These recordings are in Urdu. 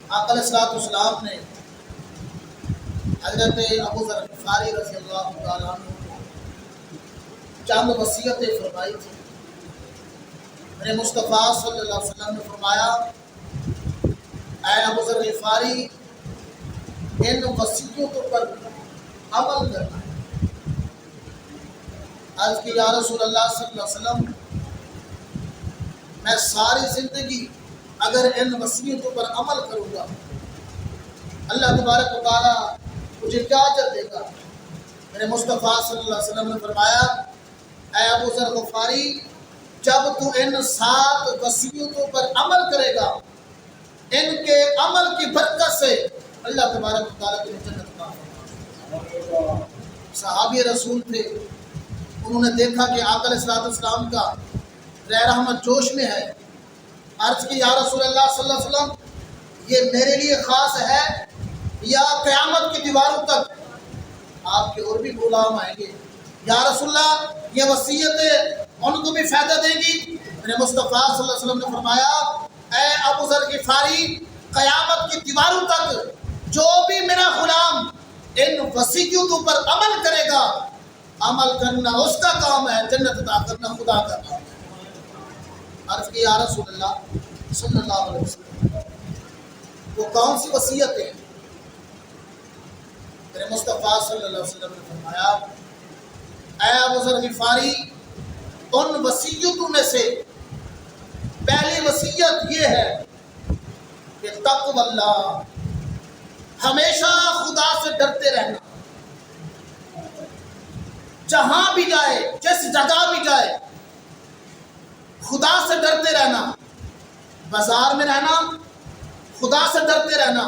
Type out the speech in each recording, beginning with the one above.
آقا علیہ السلام نے حضرت ابو ذر غفاری رضی اللہ تعالیٰ عنہ کو چند وصیتیں فرمائی تھی۔ میرے مصطفیٰ صلی اللہ علیہ وسلم نے فرمایا، اے ابو ذر غفاری، ان وصیتوں پر عمل کرنا ہے۔ عرض کی یا رسول اللہ صلی اللہ علیہ وسلم، میں ساری زندگی اگر ان وصیتوں پر عمل کروں گا اللہ تبارک و تعالیٰ مجھے کیا اجر دے گا؟ میرے مصطفیٰ صلی اللہ علیہ وسلم نے فرمایا، اے ابو ذر غفاری، جب تو ان 7 وصیتوں پر عمل کرے گا، ان کے عمل کی برکت سے اللہ تبارک و تعالیٰ تجھے جنت عطا فرمائے گا۔ صحابی رسول تھے، انہوں نے دیکھا کہ آقا علیہ السلام کا رہ رحمت جوش میں ہے۔ عرض کی یا رسول اللہ صلی اللہ علیہ وسلم، یہ میرے لیے خاص ہے یا قیامت کی دیواروں تک آپ کے اور بھی غلام آئیں گے؟ یا رسول اللہ، یہ وصیتیں ان کو بھی فائدہ دے گی؟ میرے مصطفیٰ صلی اللہ علیہ وسلم نے فرمایا، اے ابو ذر غفاری، قیامت کی دیواروں تک جو بھی میرا غلام ان وصیتوں پر عمل کرے گا، عمل کرنا اس کا کام ہے، جنت عطا کرنا خدا کا کام ہے۔ عرض کی یا رسول اللہ صلی اللہ علیہ وسلم، وہ کون سی وصیت ہے؟ میرے مصطفیٰ صلی اللہ علیہ وسلم نے فرمایا، اے ابو ذر غفاری، ان وصیتوں میں سے پہلی وصیت یہ ہے کہ تقوی اللہ، ہمیشہ خدا سے ڈرتے رہنا، جہاں بھی جائے، جس جگہ بھی جائے، خدا سے ڈرتے رہنا۔ بازار میں رہنا، خدا سے ڈرتے رہنا،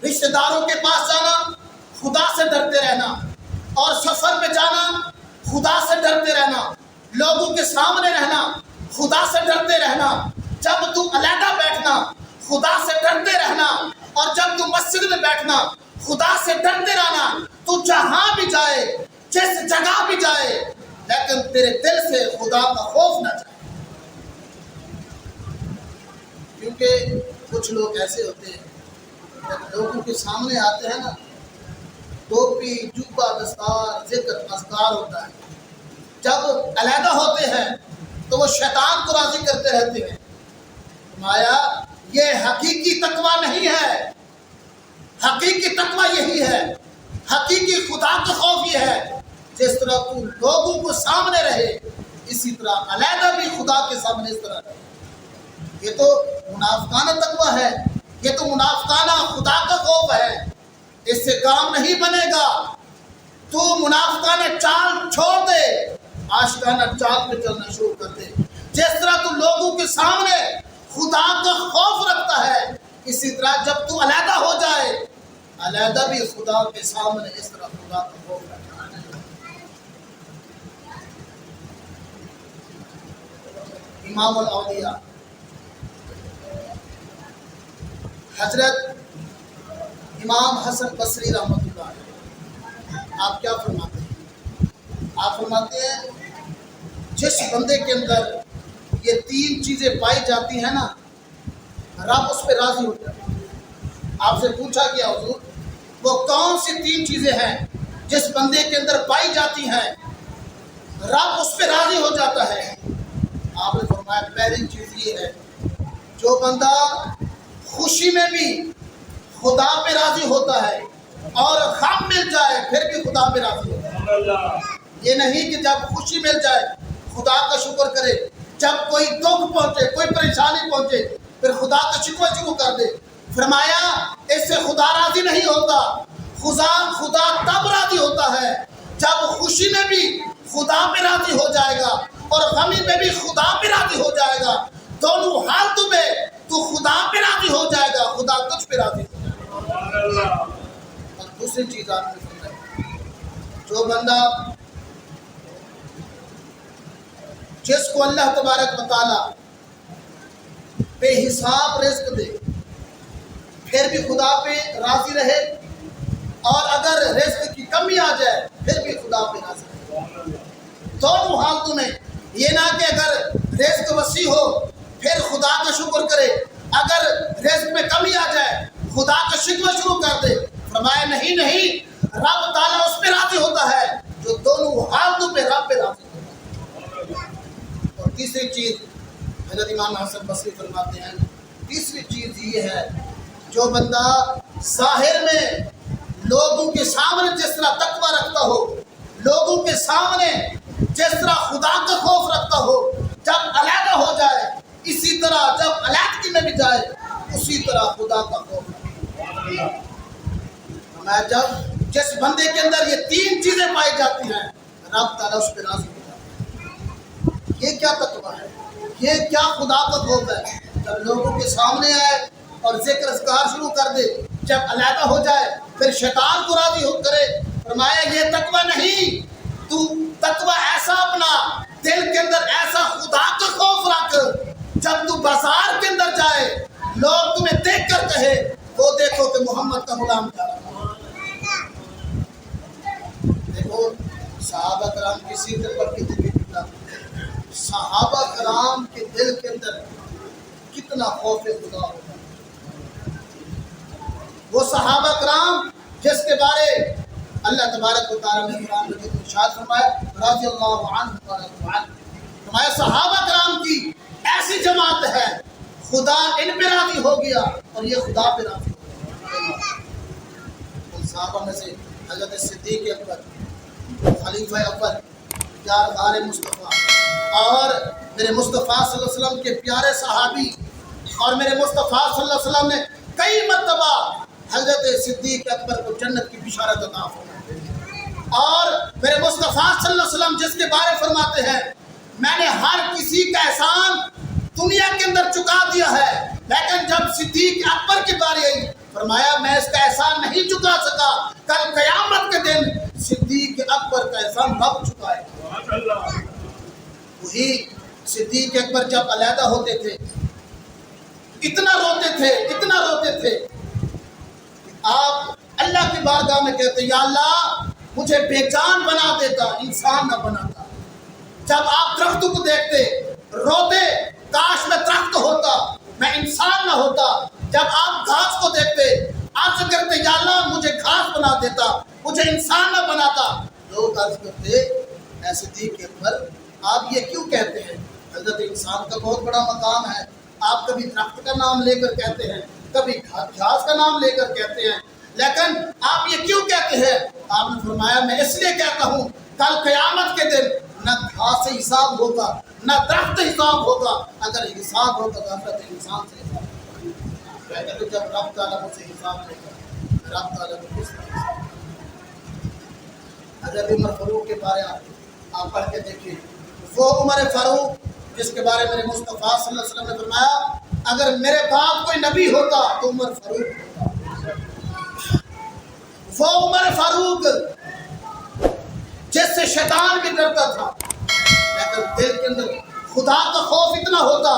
رشتہ داروں کے پاس جانا، خدا سے ڈرتے رہنا، اور سفر پہ جانا، خدا سے ڈرتے رہنا، لوگوں کے سامنے رہنا، خدا سے ڈرتے رہنا، جب تم علیحدہ بیٹھنا خدا سے ڈرتے رہنا، اور جب تم مسجد میں بیٹھنا خدا سے ڈرتے رہنا۔ تو جہاں بھی جائے، جس جگہ بھی جائے، لیکن تیرے دل سے خدا کا خوف نہ جائے۔ کیونکہ کچھ لوگ ایسے ہوتے ہیں جب لوگوں کے سامنے آتے ہیں نا، ٹوپی، جوبہ، دستار، ذکر، اذکار ہوتا ہے، جب علیحدہ ہوتے ہیں تو وہ شیطان کو راضی کرتے رہتے ہیں۔ فرمایا، یہ حقیقی تقویٰ نہیں ہے، حقیقی تقویٰ یہی ہے، حقیقی خدا کا خوف یہ ہے، جس طرح تو لوگوں کو سامنے رہے اسی طرح علیحدہ بھی خدا کے سامنے اس طرح رہے۔ یہ تو منافقانہ تقویٰ ہے، یہ تو منافقانہ خدا کا خوف ہے، اس سے کام نہیں بنے گا۔ تو منافقانہ چال چھوڑ دے، عاشقانہ چال پہ چلنا شروع کر دے۔ جس طرح تو لوگوں کے سامنے خدا کا خوف رکھتا ہے، اسی طرح جب تو علیحدہ ہو جائے، علیحدہ بھی خدا کے سامنے اس طرح خدا کا خوف رکھتا ہے۔ امام الاولیاء حضرت امام حسن بصری رحمۃ اللہ علیہ، آپ کیا فرماتے ہیں؟ آپ فرماتے ہیں، جس بندے کے اندر یہ 3 چیزیں پائی جاتی ہیں نا، رب اس پہ راضی ہو جاتا ہے۔ آپ سے پوچھا گیا حضور، وہ کون سی 3 چیزیں ہیں جس بندے کے اندر پائی جاتی ہیں رب اس پہ راضی ہو جاتا ہے؟ آپ نے فرمایا، پہلی چیز یہ ہے، جو بندہ خوشی میں بھی خدا پہ راضی ہوتا ہے اور غم مل جائے پھر بھی خدا پہ راضی ہوتا ہے۔ یہ نہیں کہ جب خوشی مل جائے خدا کا شکر کرے، جب کوئی دکھ پہنچے، کوئی پریشانی پہنچے پھر خدا کا شکوہ شروع کر دے۔ فرمایا، اس سے خدا راضی نہیں ہوتا۔ خدا تب راضی ہوتا ہے جب خوشی میں بھی خدا پہ راضی ہو جائے گا اور غمی میں بھی خدا پہ راضی ہو جائے گا۔ دونوں حالتوں میں تو خدا پہ راضی ہو جائے گا، خدا تجھ پہ راضی ہو جائے گا۔ اور دوسری چیز آپ نے سمجھا، جو بندہ جس کو اللہ تبارک و تعالی بے حساب رزق دے پھر بھی خدا پہ راضی رہے، اور اگر رزق کی کمی آ جائے پھر بھی خدا پہ راضی رہے۔ دونوں حالتوں میں، یہ نہ کہ اگر رزق وسیع ہو پھر خدا کا شکر کرے، اگر رزق میں کمی آ جائے فرمایا نہیں نہیں، رب تعالیٰ اس پہ راضی ہوتا ہے جو دونوں حالتوں پہ رب پہ راضی ہوتا ہے۔ اور تیسری چیز حضرت امام حسن بصری فرماتے ہیں، تیسری چیز یہ ہے جو بندہ ظاہر میں لوگوں کے سامنے جس طرح تقویٰ رکھتا ہو، لوگوں کے سامنے جس طرح خدا کا خوف رکھتا ہو، جب علیحدہ ہو جائے اسی طرح، جب علیحدگی میں بھی جائے اسی طرح خدا کا خوف رکھتا ہے۔ میں جب جس بندے کے اندر یہ تین چیزیں پائی جاتی ہیں رب تعالیٰ اس پہ راضی ہو جاتا ہے۔ یہ کیا تقویٰ ہے، یہ کیا خدا کا خوف ہے؟ جب لوگوں کے سامنے آئے اور ذکر اذکار شروع کر دے، جب علیحدہ ہو جائے پھر شیطان کو راضی ہو کرے۔ فرمایا یہ تقویٰ نہیں، تو تقویٰ ایسا اپنا دل کے اندر ایسا خدا کا خوف رکھ، جب تو بازار کے اندر جائے لوگ تمہیں دیکھ کر کہے وہ دیکھو کہ محمد کا غلام جا رہا ہے۔ دیکھو صحابہ کرام کی سیرت پر کتنی فکر، صحابہ کرام کے دل کے اندر کتنا خوف خدا ہوتا ہے۔ وہ صحابہ کرام جس کے بارے اللہ تبارک و تعالیٰ نے قرآن مجید میں ارشاد فرمایا رضی اللہ عنہ فرمایا صحابہ کرام کی ایسی جماعت ہے خدا ان پہ راضی ہو گیا اور یہ خدا پہ راضی ہو گیا۔ ان صحابہ میں سے حضرت صدیق اکبر، خلیفہ اول، یارغار مصطفیٰ، اور میرے مصطفیٰ صلی اللہ علیہ وسلم کے پیارے صحابی، اور میرے مصطفیٰ صلی اللہ علیہ وسلم نے کئی مرتبہ حضرت صدیق اکبر کو جنت کی بشارت عطا فرمائی، اور میرے مصطفیٰ صلی اللہ علیہ وسلم جس کے بارے فرماتے ہیں میں نے ہر کسی کا احسان دنیا کے اندر چکا دیا ہے، لیکن جب صدیق اکبر کی باری آئی فرمایا میں اس کا احسان نہیں چکا سکا، کل قیامت کے دن صدیق اکبر کا احسان رب چکائے گا۔ وہی صدیق اکبر جب علیحدہ ہوتے تھے اتنا روتے تھے آپ اللہ کی بارگاہ میں کہتے یا اللہ مجھے بے جان بنا دیتا، انسان نہ بناتا۔ جب آپ درختوں کو دیکھتے روتے کاش میں درخت ہوتا، میں انسان نہ ہوتا۔ جب آپ گھاس کو دیکھتے عرض کرتے یا اللہ مجھے گھاس بنا دیتا، مجھے انسان نہ بناتا۔ لوگ عرض کرتے اے صدیق اکبر آپ یہ کیوں کہتے ہیں؟ حضرت انسان کا بہت بڑا مقام ہے، آپ کبھی درخت کا نام لے کر کہتے ہیں، کبھی گھاس کا نام لے کر کہتے ہیں، لیکن آپ یہ کیوں کہتے ہیں؟ آپ نے فرمایا میں اس لیے کہتا ہوں کل قیامت کے دن نہ گھاس سے حساب ہوگا نہ درخت حساب ہوگا، اگر حساب ہوگا تو حضرت انسان سے حساب ہوگا۔ کہتے تو جب رب تعالیٰ مجھ سے حساب لے گا رب تعالیٰ کو کس طرح حساب؟ حضرت عمر فاروق کے بارے آپ پڑھ کے دیکھیے، وہ عمر فاروق جس کے بارے میں مصطفیٰ صلی اللہ علیہ وسلم نے فرمایا اگر میرے بعد کوئی نبی ہوتا تو عمر فاروق ہوتا۔ وہ عمر فاروق جس سے شیطان بھی ڈرتا تھا، لیکن دل کے اندر خدا کا خوف اتنا ہوتا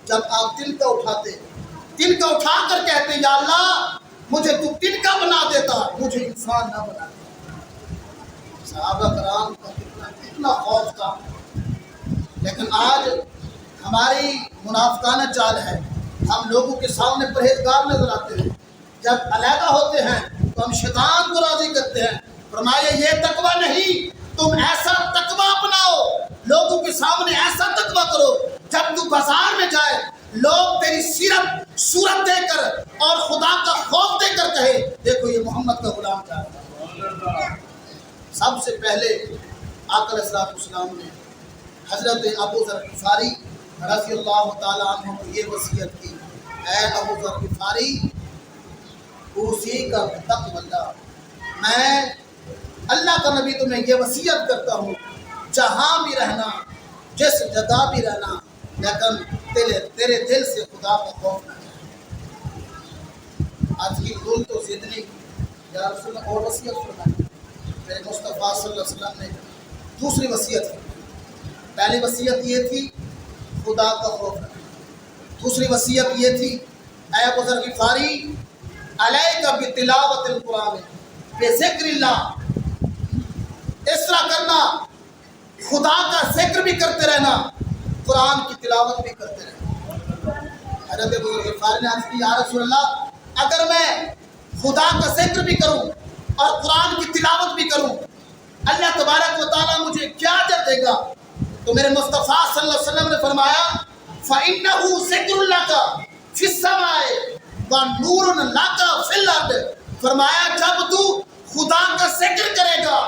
جب آپ دل کا اٹھا کر کہتے یا اللہ مجھے تو دل کا بنا دیتا، مجھے انسان نہ بنا دیتا۔ صحابہ کرام کا کتنا خوف تھا، لیکن آج ہماری منافقانہ چال ہے، ہم لوگوں کے سامنے پرہیزگار نظر آتے ہیں، جب علیحدہ ہوتے ہیں تو ہم شیطان کو راضی کرتے ہیں۔ فرمایا یہ تقویٰ نہیں، تم ایسا تقویٰ اپناؤ، لوگوں کے سامنے ایسا تقویٰ کرو جب تو بازار میں جائے لوگ تیری صورت دے کر اور خدا کا خوف دے کر کہے دیکھو یہ محمد کا غلام جا رہا ہے۔ سب سے پہلے آقا علیہ السلام نے حضرت ابو ذر غفاری رضی اللہ تعالیٰ عنہ کو یہ وصیت کی، اے ابو ذر غفاری اوصی کا بتقوی اللہ، میں اللہ کا نبی تمہیں یہ وصیت کرتا ہوں جہاں بھی رہنا جس جگہ بھی رہنا لیکن تیرے دل سے خدا کا خوف نہ جائے۔ آج کی دل تو زدنی یا رسول اللہ اور وصیت فرمائی، میرے مصطفیٰ صلی اللہ علیہ وسلم نے دوسری وصیت کی۔ پہلی وصیت یہ تھی خدا کا خوف رکھنا، دوسری وصیت یہ تھی اے ابو ذر غفاری علیک بتلاوت القرآن بذکر اللہ، اس طرح کرنا خدا کا ذکر بھی کرتے رہنا، قرآن کی تلاوت بھی کرتے رہنا۔ حضرت ابو ذر غفاری نے عرض کی یا رسول اللہ اگر میں خدا کا ذکر بھی کروں اور قرآن کی تلاوت بھی کروں، اللہ تبارک و تعالیٰ مجھے کیا اجر دے گا؟ تو میرے مصطفیٰ صلی اللہ علیہ وسلم نے فرمایا فَإِنَّهُ ذِكْرٌ لَكَ فِي السَّمَاءِ وَنُورٌ لَكَ فِي الْأَرْضِ، فرمایا جب تو خدا کا ذکر کرے گا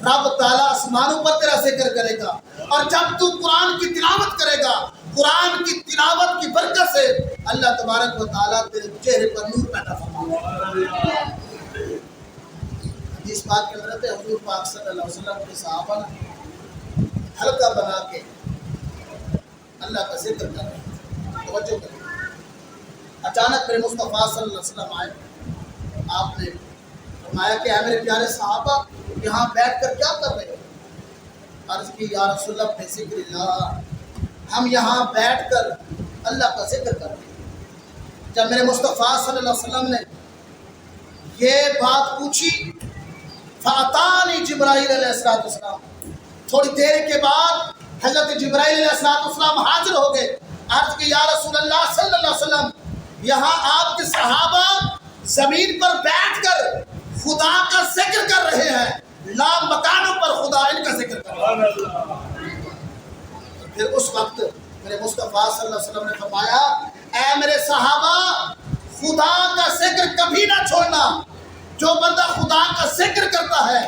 رب تعالیٰ آسمانوں پر تیرا ذکر کرے گا، اور جب تو قرآن کی تلاوت کرے گا قرآن کی تلاوت کی برکت سے اللہ تبارک و تعالیٰ تیرے چہرے پر نور پیدا فرمائے گا۔ اس بات کے حضرت حضور پاک صلی اللہ علیہ وسلم کے صحابہ نے حلقہ بنا کے اللہ کا ذکر کر رہے ہیں، توجہ کریں۔ اچانک میرے مصطفیٰ صلی اللہ علیہ وسلم آئے، آپ نے فرمایا کہ اے میرے پیارے صحابہ یہاں بیٹھ کر کیا کر رہے ہو؟ عرض کی یا رسول اللہ بذکر اللہ، ہم یہاں بیٹھ کر اللہ کا ذکر کر رہے ہیں۔ جب میرے مصطفیٰ صلی اللہ علیہ وسلم نے یہ بات پوچھی فَأَتَانِي جبرائیل علیہ السلام، تھوڑی دیر کے بعد حضرت جبرائیل علیہ السلام حاضر ہو گئے۔ عرض کی یا رسول اللہ صلی اللہ علیہ وسلم یہاں آپ کے صحابہ زمین پر بیٹھ کر خدا کا ذکر کر رہے ہیں، لا مکانوں پر خدا ان کا ذکر کر رہے ہیں۔ پھر اس وقت میرے مصطفیٰ صلی اللہ علیہ وسلم نے فرمایا اے میرے صحابہ خدا کا ذکر کبھی نہ چھوڑنا۔ جو بندہ خدا کا ذکر کرتا ہے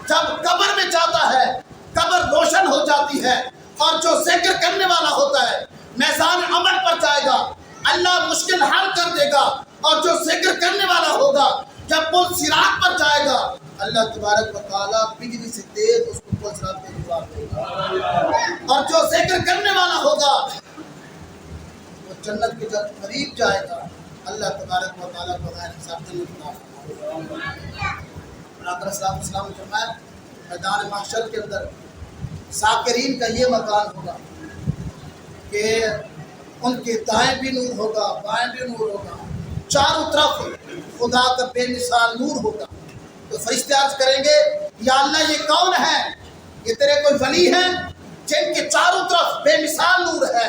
جب قبر میں جاتا ہے قبر روشن ہو جاتی ہے، اور جو ذکر کرنے والا ہوتا ہے میزان عمل پر جائے گا، اللہ مشکل حل کر دے گا، اور جو ذکر کرنے والا ہوگا جب پل صراط پر جائے گا اللہ تبارک و تعالیٰ بجلی سے تیز اس کو پل صراط پہ گزار دے گا، اور جو ذکر کرنے والا ہوگا وہ جنت کے جب قریب جائے گا اللہ تبارک و تعالیٰ بغیر حساب جنت میں داخل برادر صلی اللہ علیہ وسلم نے فرمایا میدان محشر کے اندر ذاکرین کا یہ مکان ہوگا کہ ان کے دائیں بھی نور ہوگا بائیں بھی نور ہوگا، چاروں طرف خدا کا بے مثال نور ہوگا۔ تو فرشتے عرض کریں گے یا اللہ یہ کون ہے؟ یہ تیرے کوئی ولی ہیں جن کے چاروں طرف بے مثال نور ہے؟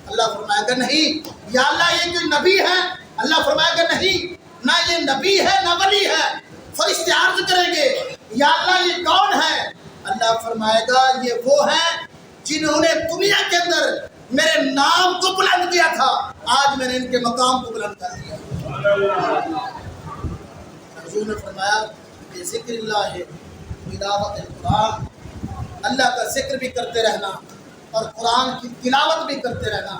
اللہ فرمائے گا نہیں۔ یا اللہ یہ کوئی نبی ہے؟ اللہ فرمائے گا نہیں، نہ یہ نبی ہے نہ ولی ہے۔ فرشتے عرض کریں گے یا اللہ یہ کون ہے؟ اللہ فرمائے گا یہ وہ ہیں جنہوں نے دنیا کے اندر میرے نام کو بلند کیا تھا، آج میں نے ان کے مقام کو بلند کر دیا۔ حضور نے فرمایا یہ ذکر اللہ ہے، تلاوت القرآن، اللہ کا ذکر بھی کرتے رہنا اور قرآن کی تلاوت بھی کرتے رہنا،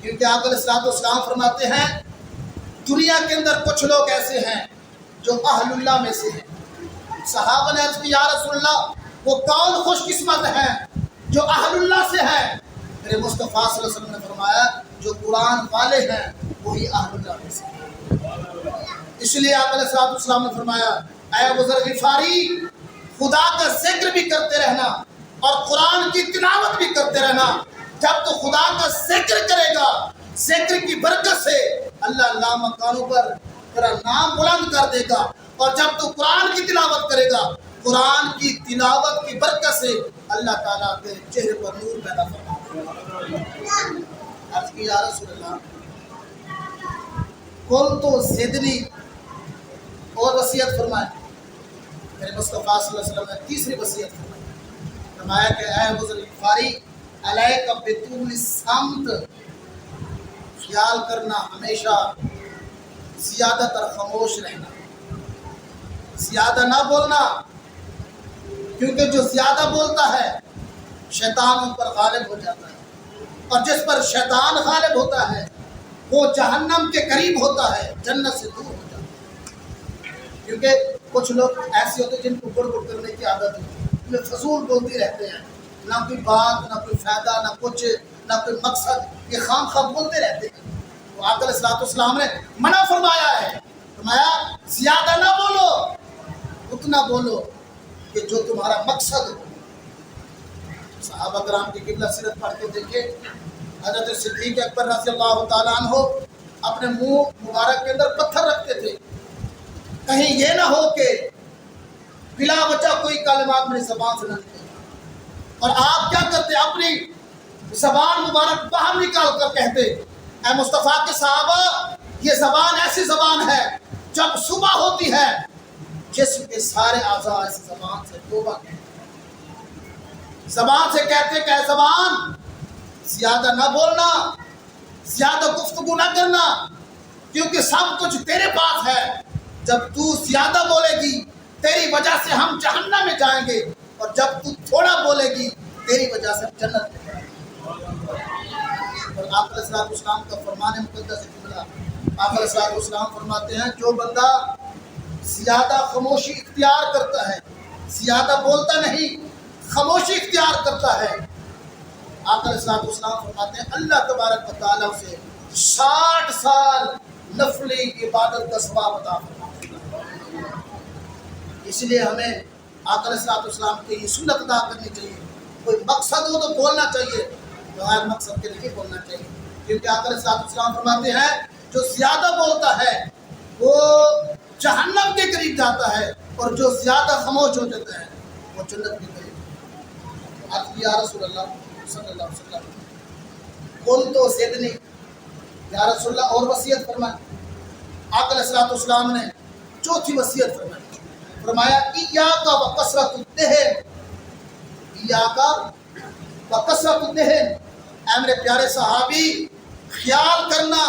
کیونکہ آقا علیہ الصلوۃ والسلام فرماتے ہیں دنیا کے اندر کچھ لوگ ایسے ہیں جو اہل اللہ میں سے ہیں۔ صحابہ نے عرض کی یا رسول اللہ وہ کون خوش قسمت ہیں جو اہل اللہ سے ہیں؟ میرے مصطفیٰ صلی اللہ علیہ وسلم نے فرمایا جو قرآن والے ہیں وہی اہل اللہ میں سے ہیں۔ اس لیے آقا علیہ الصلوۃ والسلام نے فرمایا اے ابو ذر غفاری خدا کا ذکر بھی کرتے رہنا اور قرآن کی تلاوت بھی کرتے رہنا۔ جب تو خدا کا ذکر کرے گا ذکر کی برکت سے اللہ لامکانوں پر تیرا نام بلند کر دے گا، اور جب تو قرآن کی تلاوت کرے گا قرآن کی تلاوت کی برکت سے اللہ تعالیٰ کے چہرے پر نور پیدا فرما دے گا۔ عرض کی یا رسول اللہ کل تو زدنی، اور وصیت فرمائے میرے مصطفیٰ صلی اللہ علیہ وسلم نے تیسری وصیت فرمائی، فرمایا کہ اے ابو ذر غفاری علیک بطول الصمت، خیال کرنا ہمیشہ زیادہ تر خاموش رہنا، زیادہ نہ بولنا، کیونکہ جو زیادہ بولتا ہے شیطان ان پر غالب ہو جاتا ہے، اور جس پر شیطان غالب ہوتا ہے وہ جہنم کے قریب ہوتا ہے، جنت سے دور ہو جاتا ہے۔ کیونکہ کچھ لوگ ایسے ہوتے ہیں جن کو گڑ گڑ کرنے کی عادت ہوتی ہے، فضول بولتے رہتے ہیں، نہ کوئی بات نہ کوئی فائدہ نہ کچھ نہ کوئی مقصد، یہ خام خواہ بولتے رہتے ہیں۔ تو آقا علیہ الصلوۃ والسلام نے منع فرمایا ہے، فرمایا زیادہ نہ بولو، اتنا بولو کہ جو تمہارا مقصد ہو۔ صحابہ کرام کی قبلہ سیرت پڑھ کے دیکھے، حضرت صدیق اکبر رضی اللہ تعالیٰ عنہ اپنے منہ مبارک کے اندر پتھر رکھتے تھے، کہیں یہ نہ ہو کہ بلا وجہ کوئی کلمات میری زبان سے نہ نکلے، اور آپ کیا کرتے اپنی زبان مبارک باہر نکال کر کہتے اے مصطفیٰ کے صحابہ یہ زبان ایسی زبان ہے جب صبح ہوتی ہے جسم کے سارے اعضاء اس زبان سے توبہ کہتے ہیں، زبان سے کہتے کہ اے زبان زیادہ نہ بولنا، زیادہ گفتگو نہ کرنا، کیونکہ سب کچھ تیرے پاس ہے، جب تو زیادہ بولے گی تیری وجہ سے ہم جہنم میں جائیں گے، اور جب تو تھوڑا بولے گی تیری وجہ سے ہم جنت میں جائیں گے۔ اور آقا علیہ السلام کا فرمان مقدس جملہ، آقا علیہ السلام فرماتے ہیں جو بندہ زیادہ خاموشی اختیار کرتا ہے، زیادہ بولتا نہیں، خاموشی اختیار کرتا ہے، آقا علیہ السلام فرماتے ہیں اللہ تبارک و تعالیٰ سے 60 سال نفلی عبادت کا ثواب عطا فرماتے ہیں۔ اس لیے ہمیں آقا علیہ السلام کی یہ سنت ادا کرنی چاہیے، کوئی مقصد ہو تو بولنا چاہیے، بغیر مقصد کے نہیں بولنا چاہیے، کیونکہ آقا علیہ السلام فرماتے ہیں جو زیادہ بولتا ہے وہ جہنم کے قریب جاتا ہے، اور جو زیادہ خاموش ہو جاتا ہے وہ جنت کے قریب۔ عرض کیا یا رسول اللہ صلی اللہ علیہ وسلم قل تو زدنی، یا رسول اللہ اور وصیت فرمائے۔ آقا علیہ السلام نے چوتھی وصیت فرمائی، فرمایا ایاک و کثرت الدہن، ایاک و کثرت الدہن، اے میرے پیارے صحابی خیال کرنا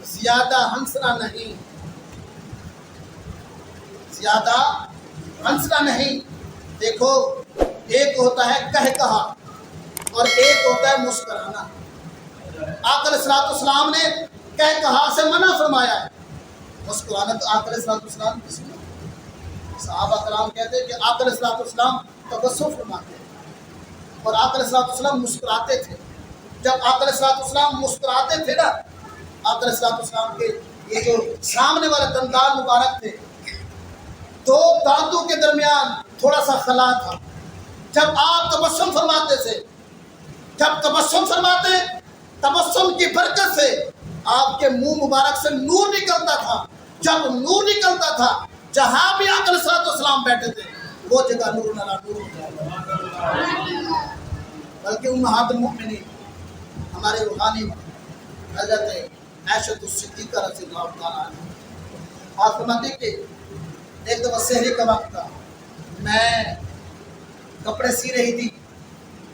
زیادہ ہنسنا نہیں، زیادہ ہنسنا نہیں۔ دیکھو ایک ہوتا ہے کہہ کہا اور ایک ہوتا ہے مسکرانا۔ آقا علیہ السلام نے کہہ کہا سے منع فرمایا ہے، مسکرانا تو آقا علیہ السلام کس نے؟ صحابہ کرام کہتے ہیں کہ آقا علیہ السلام تبسم فرماتے ہیں، اور آقا علیہ السلام مسکراتے تھے۔ جب آقا علیہ السلام مسکراتے تھے نا، آقا علیہ السلام کے یہ جو سامنے والے دندان مبارک تھے، دو دانتوں کے درمیان تھوڑا سا خلا تھا، جب آپ تبسم فرماتے تھے، جب تبسم فرماتے، تبسم کی برکت سے آپ کے منہ مبارک سے نور نکلتا تھا، جب نور نکلتا تھا جہاں بھی آقا علیہ السلام بیٹھے تھے وہ جگہ نور نلا نور ہو جاتا۔ بلکہ امہات المؤمنین ہمارے روحانی حضرت عائشہ الصدیقہ رضی اللہ تعالیٰ عنہا آپ فرماتے کہ ایک دفعہ سحری کا وقت تھا، میں کپڑے سی رہی تھی،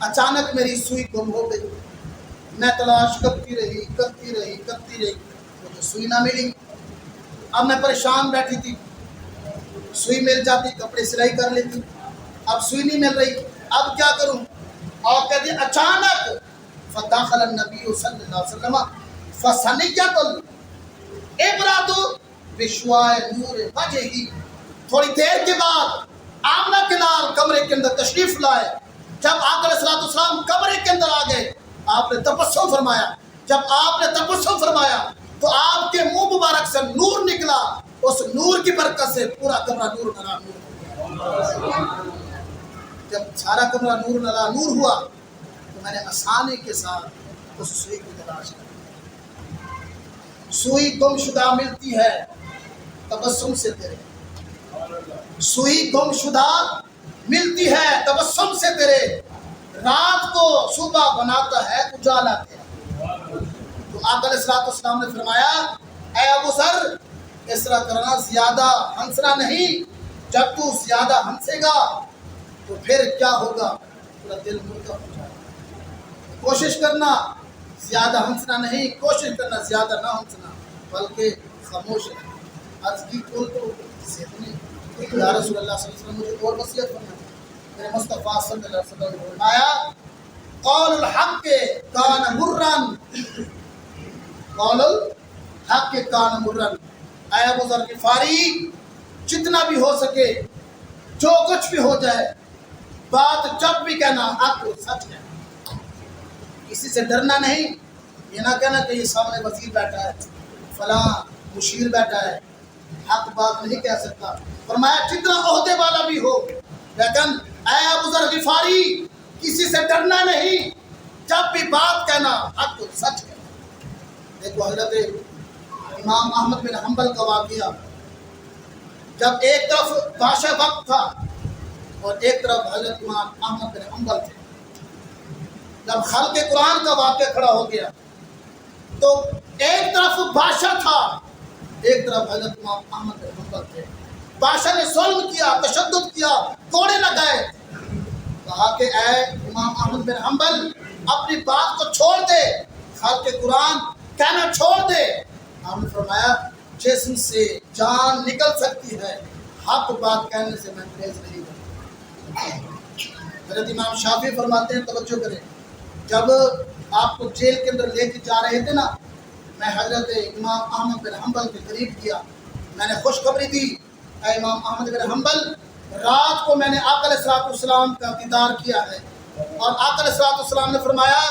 اچانک میری سوئی گم ہو گئی، میں تلاش کرتی رہی مجھے سوئی نہ ملی۔ اب میں پریشان بیٹھی تھی، سوئی مل جاتی کپڑے سلائی کر لیتی، اب سوئی نہیں مل رہی، اب کیا کروں؟ اور کہتے ہیں اچانک فداخل النبی صلی اللہ علیہ وسلم فسنیت الابراد بشواء نور وجہی، تھوڑی دیر کے بعد آمنہ کے نال کمرے کے اندر تشریف لائے۔ جب آقا علیہ السلام کمرے کے اندر آ گئے، آپ نے تبسم فرمایا، جب آپ نے تبسم فرمایا تو آپ کے منہ مبارک سے نور نکلا، اس نور کی برکت سے پورا کمرہ نور نلا نور ہو گیا۔ جب سارا کمرہ نور نلا نور ہوا تو میں نے آسانی کے ساتھ اس سوئی کی تلاش کی۔ سوئی گم شدہ ملتی ہے تبسم سے تیرے، سوئی گم شدہ ملتی ہے تبسم سے تیرے، رات کو صبح بناتا ہے اجالا تیرا۔ تو آقا علیہ السلام نے فرمایا اے ابو ذر اس طرح کرنا، زیادہ ہنسنا نہیں، جب تو زیادہ ہنسے گا تو پھر کیا ہوگا؟ پورا دل مردہ ہو جائے گا۔ کوشش کرنا زیادہ ہنسنا نہیں، کوشش کرنا زیادہ نہ ہنسنا بلکہ خاموش رہنا۔ عرض کی کل تو یا رسول اللہ صلی اللہ علیہ وسلم مجھے اور وصیت فرمائیں۔ میرے مصطفیٰ صلی اللہ علیہ وسلم نے فرمایا قول الحق کان مرن، قول الحق کان مرن، اے ابو ذر غفاری جتنا بھی ہو سکے، جو کچھ بھی ہو جائے، بات جب بھی کہنا حق سچ کہنا، کسی سے ڈرنا نہیں، یہ نہ کہنا کہ یہ سامنے وزیر بیٹھا ہے، فلاں مشیر بیٹھا ہے، حق بات نہیں کہہ سکتا۔ فرمایا جتنا عہدے والا بھی ہو، لیکن اے ابو ذر غفاری کسی سے ڈرنا نہیں، جب بھی بات کہنا حق سچ کہنا۔ دیکھو حضرت امام احمد بن حنبل کا واقعہ، جب ایک طرف بادشاہ وقت تھا اور ایک طرف حضرت امام احمد بن حنبل تھے، جب خلق قرآن کا واقعہ کھڑا ہو گیا تو ایک طرف بادشاہ تھا ایک طرف حضرت امام احمد بن حنبل تھے. بادشاہ نے ظلم کیا، تشدد کیا، کوڑے لگائے. کہا کہ اے امام احمد بن حنبل اپنی بات کو چھوڑ دے، خالق قرآن کہنا چھوڑ دے. آپ نے فرمایا جسم سے جان نکل سکتی ہے، حق بات کہنے سے میں گریز نہیں کرتا. حضرت امام شافعی فرماتے ہیں، توجہ کریں، جب آپ کو جیل کے اندر لے کے جا رہے تھے نا، میں حضرت امام احمد بن حنبل کے قریب کیا، میں نے خوشخبری دی، اے امام احمد بن حنبل رات کو میں نے آقا علیہ السلام کا دیدار کیا ہے، اور آقا علیہ السلام نے فرمایا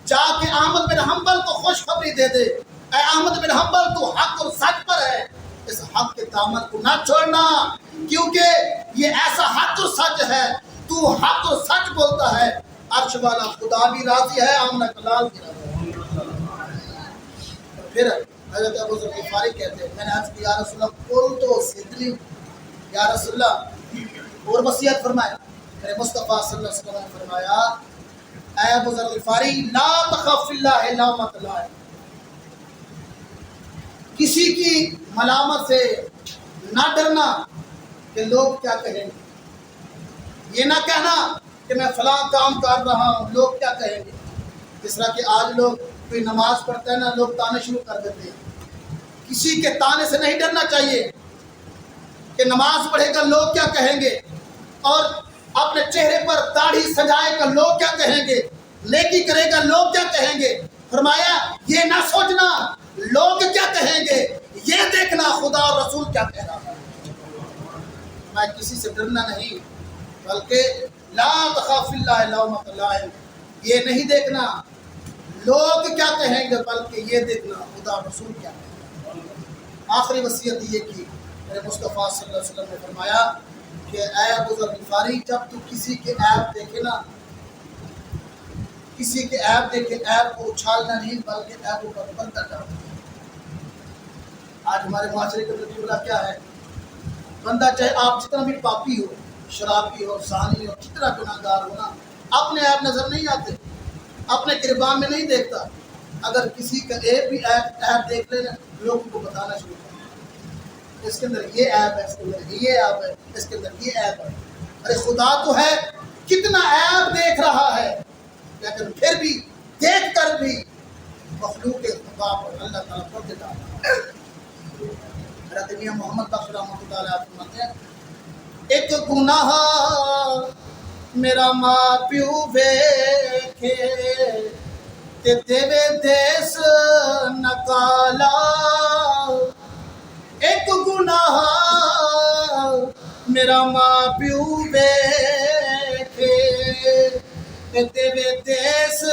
جا کے احمد بن حنبل کو خوشخبری دے دے، اے احمد بن حنبل تو حق اور سچ پر ہے، اس حق کے دامن کو نہ چھوڑنا، کیونکہ یہ ایسا حق اور سچ ہے، تو حق اور سچ بولتا ہے، عرش والا خدا بھی راضی ہے، آمنہ کلال بھی راضی ہے. پھر حضرت ابو ذر غفاری کہتے ہیں، میں نے عرض کیا یا رسول اللہ قل تو سدلی، یا رسول اللہ اور وصیت فرمایا. میرے مصطفیٰ صلی اللہ علیہ وسلم نے فرمایا اے ابو ذر غفاری لا تخف فی اللہ لومۃ لائم، کسی کی ملامت سے نہ ڈرنا کہ لوگ کیا کہیں گے. یہ نہ کہنا کہ میں فلاں کام کر رہا ہوں لوگ کیا کہیں گے. جس طرح کہ آج لوگ کوئی نماز پڑھتے ہیں نا، لوگ تانے شروع کر دیتے ہیں. کسی کے تانے سے نہیں ڈرنا چاہیے کہ نماز پڑھے گا لوگ کیا کہیں گے، اور اپنے چہرے پر داڑھی سجائے گا لوگ کیا کہیں گے، نیکی کرے گا لوگ کیا کہیں گے. فرمایا یہ نہ سوچنا لوگ کیا کہیں گے، یہ دیکھنا خدا اور رسول کیا کہہ رہا ہے. میں کسی سے ڈرنا نہیں، بلکہ لا تخاف فی اللہ لومۃ لائم، یہ نہیں دیکھنا لوگ کیا کہیں گے، بلکہ یہ دیکھنا خدا اور رسول کیا کہہ رہا ہے. آخری وصیت یہ کی میرے مصطفیٰ صلی اللہ علیہ وسلم نے فرمایا کہ اے ابو ذر غفاری جب تو کسی کے عیب دیکھے نا، کسی کے عیب دیکھے عیب کو اچھالنا نہیں بلکہ عیبوں پر پردہ ڈالنا. آج ہمارے معاشرے کا تجربہ کیا ہے، بندہ چاہے آپ جتنا بھی پاپی ہو، شرابی ہو، زانی ہو، جتنا گناہ گار ہو نا، اپنے عیب نظر نہیں آتے، اپنے گریبان میں نہیں دیکھتا. اگر کسی کا ایک بھی عیب دیکھ لے نا، لوگوں کو بتانا شروع کر، اس کے اندر یہ عیب ہے، اس کے اندر یہ عیب ہے، اس کے اندر یہ عیب ہے. ارے خدا تو ہے کتنا عیب دیکھ رہا ہے، لیکن پھر بھی دیکھ کر بھی مخلوق کے خدا پر اللہ تعالیٰ پر دیتا ہے. حضرت میاں محمد بخش رحمۃ اللہ علیہ فرماتے ہیں ایک گناہ میرا ماں پیو ویکھے تے دیوے دیس نکالا، ایک گناہ میرا ماں پیو ویکھے تے دیوے دیس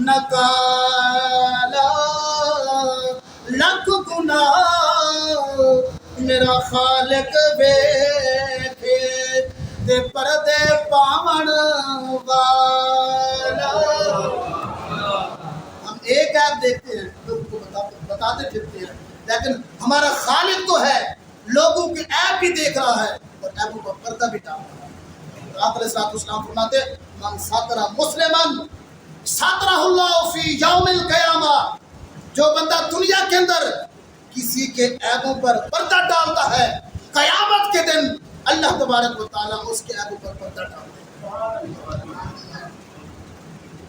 نکالا، لکھ گناہ میرا خالق ویکھے تے پردے پاون والا. ہم ایک عیب دیکھتے ہیں، لوگوں کو بتاتے پھرتے ہیں، لیکن ہمارا خالق تو ہے لوگوں کے عیب بھی دیکھ رہا ہے اور عیبوں پر پردہ بھی ڈال رہا ہے. آپ علیہ السلام فرماتے من ستر مسلمن سترہ اللہ فی یوم القیامہ، جو بندہ دنیا کے اندر کسی کے عیبوں پر پردہ ڈالتا ہے، قیامت کے دن اللہ تبارک و تعالیٰ اس کے عیبوں پر پردہ ڈالتے ہیں.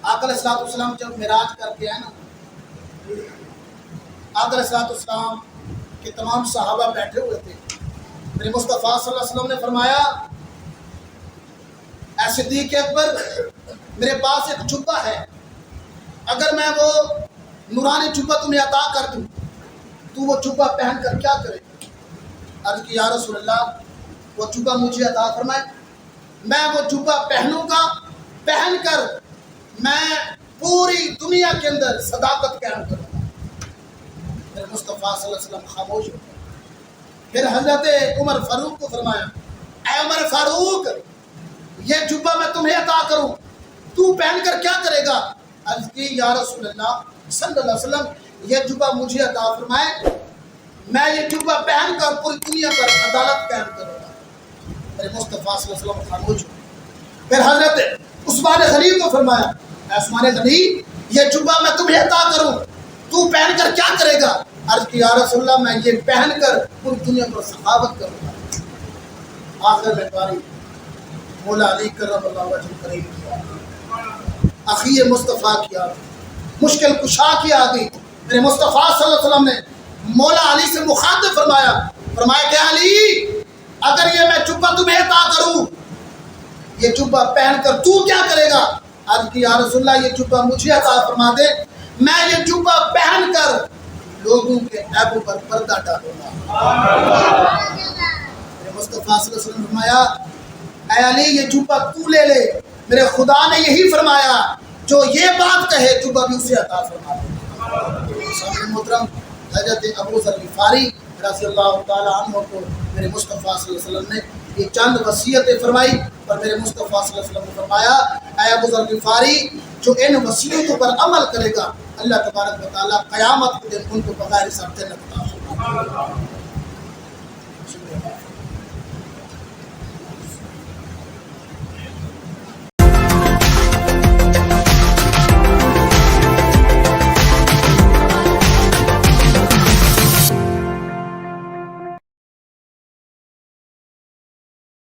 آقا علیہ السلام جب معراج کر کے آئے نا، آقا علیہ السلام کے تمام صحابہ بیٹھے ہوئے تھے. میرے مصطفیٰ صلی اللہ علیہ وسلم نے فرمایا اے صدیق اکبر میرے پاس ایک جبہ ہے، اگر میں وہ نورانی جبہ تمہیں عطا کر دوں تو وہ جبہ پہن کر کیا کرے. عرض کی یا رسول اللہ وہ جبہ مجھے عطا فرمائے، میں وہ جبہ پہنوں گا، پہن کر میں پوری دنیا کے اندر صداقت قائم کروں گا. پھر مصطفیٰ صلی اللہ علیہ وسلم خاموش ہو گئے. پھر حضرت عمر فاروق کو فرمایا اے عمر فاروق یہ جبہ میں تمہیں عطا کروں تو پہن کر کیا کرے گا. عرض کی یا رسول اللہ صلی اللہ علیہ وسلم یہ جبہ مجھے عطا فرمائے، میں یہ جبہ پہن کر پوری دنیا پر عدالت قائم کروں گا. میرے مصطفیٰ صلی اللہ علیہ وسلم خاموش ہو. پھر حضرت عثمان غنی کو فرمایا اے عثمان غنی یہ جبہ میں تمہیں عطا کروں تو پہن کر کیا کرے گا؟ عرض کی یا رسول اللہ میں یہ پہن کر پوری دنیا پر سخاوت کروں گا۔ آخر میں باری مولا علی کرم اللہ وجہ کریم کیا، اخی مصطفیٰ کیا، مشکل کشا کی آ گئی۔ میرے مصطفیٰ صلی اللہ علیہ وسلم نے مولا علی سے مخاطب فرمایا کہ علی اگر یہ میں جبہ تمہیں عطا کروں، یہ جبہ پہن کر تو کیا کرے گا؟ عرض کی یا رسول اللہ یہ جبہ مجھے عطا فرما دے، میں یہ جبہ پہن کر لوگوں کے عیبوں پر پردہ ڈالوں گا۔ میرے مصطفیٰ صلی اللہ علیہ وسلم فرمایا اے علی یہ جبہ تو لے لے، میرے خدا نے یہی فرمایا جو یہ بات کہے جبہ بھی اسے عطا فرما دے۔ سامعین محترم، حضرت ابو ذر غفاری رضی اللہ تعالیٰ عنہ کو میرے مصطفیٰ صلی اللہ علیہ وسلم نے یہ چند وصیتیں فرمائی، اور میرے مصطفیٰ صلی اللہ علیہ وسلم نے فرمایا اے ابو ذر غفاری جو ان وصیتوں پر عمل کرے گا اللہ تبارک و تعالیٰ قیامت کے دن ان کو بغیر حساب جنت عطا فرمائے گا۔